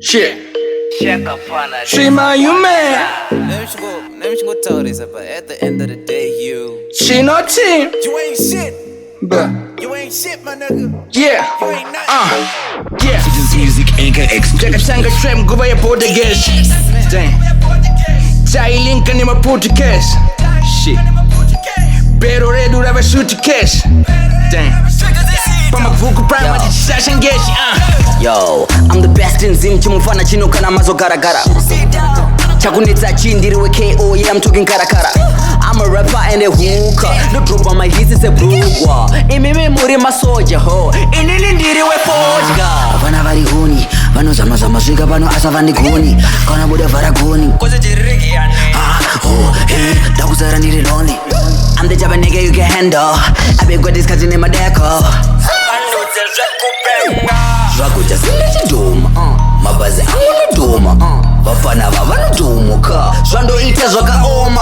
Shit. She my human. Let me go tell this, but at the end of the day, She not team. you ain't shit. But You ain't shit, my nigga. yeah. You ain't nothing. Yeah. Citizens Music Anchor Chaka changa trap nguva ya Portuguese. Damn. Tailinka ni ma Portuguese. Shit. Pero redu rava suitcase. Damn. Pama kuvuku prime ati chisashangeshi. Yo, I'm the best in zim chimufana chino kana mazo gara gara. Chakunitsa chindiriwe KO, yeah I'm talking kara kara. I'm a rapper and a hooker. No drop on my hits, it's a brugwa. Imeme muri masoja ho. Inini ndiriwe fojga. Vana vari huni, vano zama zama zviga vano asa vani guni. Kana buda vara guni. Koze jirigi yani. Oh, hey, dakuzara niri lonely. I'm the jabba nigga you can handle. I be got this cousin in my deco. Zvakuja sinechidhuma mabhazi angonodhuma vafana vavanodhumuka zvandoita zvakaoma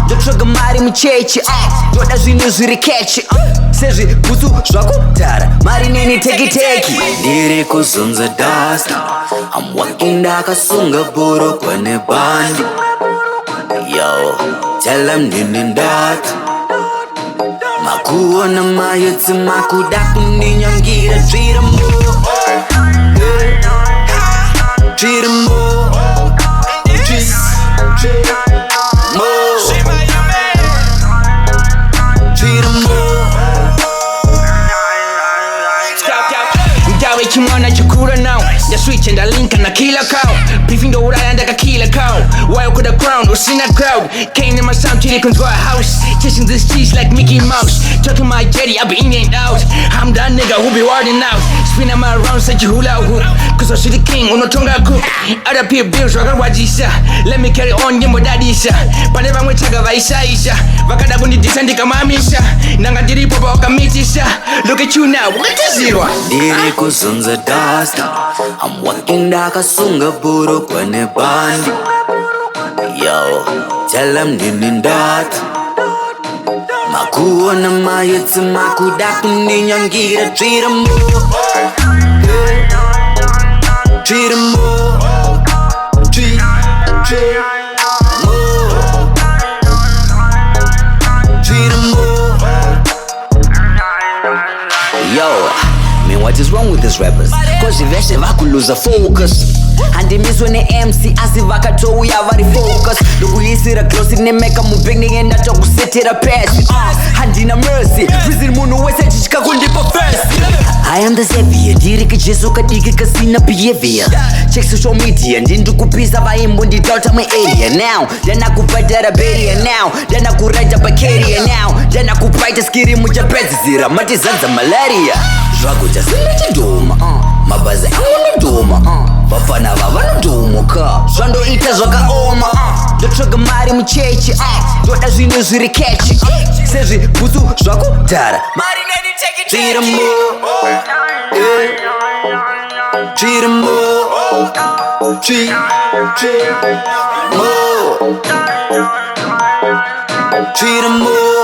ndotsvaga mari muchechi ndoda zvinhu zviri kechi sezvibhutsu zvakudhara mari neni tekiteki ndiri kuzunza dust I'm walking ndakasunga bhurukwa nebhandi yo tell them ndini ndati makuona mayetsi makuda kundinyangira zvirimo Ndawe chimwana chikura now ndaswitch ndalinka na kila cow beefing ndo uraya ndakakila cow while could the crown usina crowd came in my sound till into a house chasing this cheese like Mickey Mouse talking my jetty I be in and out I'm that nigga who be warding out spinning my around such a hula hoop cause I see the king unotonga cook other people bills wakawajisa let me carry on nyimbo dadisa pane vamwe chaga vaisaisa vakada kundidisa ndikamamisha nanga ndiripo pawakamitisha look at you now wakatizirwa ndiri kuzunza dust I'm walking ndakasunga bhurukwa nebhandi yo tell them ndini ndati makuona mayetsi makuda kundinyangira zvirimo Yo, man, what is wrong with these rappers? Cause veshe vakuluza focus handimiswe ne-MC asi vakatouya vari focus ndokuisira glosi nemeka mubhek nengenda tokusetera pasi handina mercy reason munhu wese chichika kundipa first I am the savior ndiri kajesu kadiki kasina behavior check social media ndindikupisa vaimbo nditauta muarea now ndanakubhadhara beria now ndanakuraita bakeria now ndanakupaita skiri muchapedzisira matizadza malaria zvakuja sinechidhuma mabhazi angonodhuma vafana vavanodhumuka zvandoita zvakaoma ndotsvaga mari muchechi ndoda zvinhu zviri kechi sezvibhutsu zvakudhara mari neni tekiteki Cheat 'em more.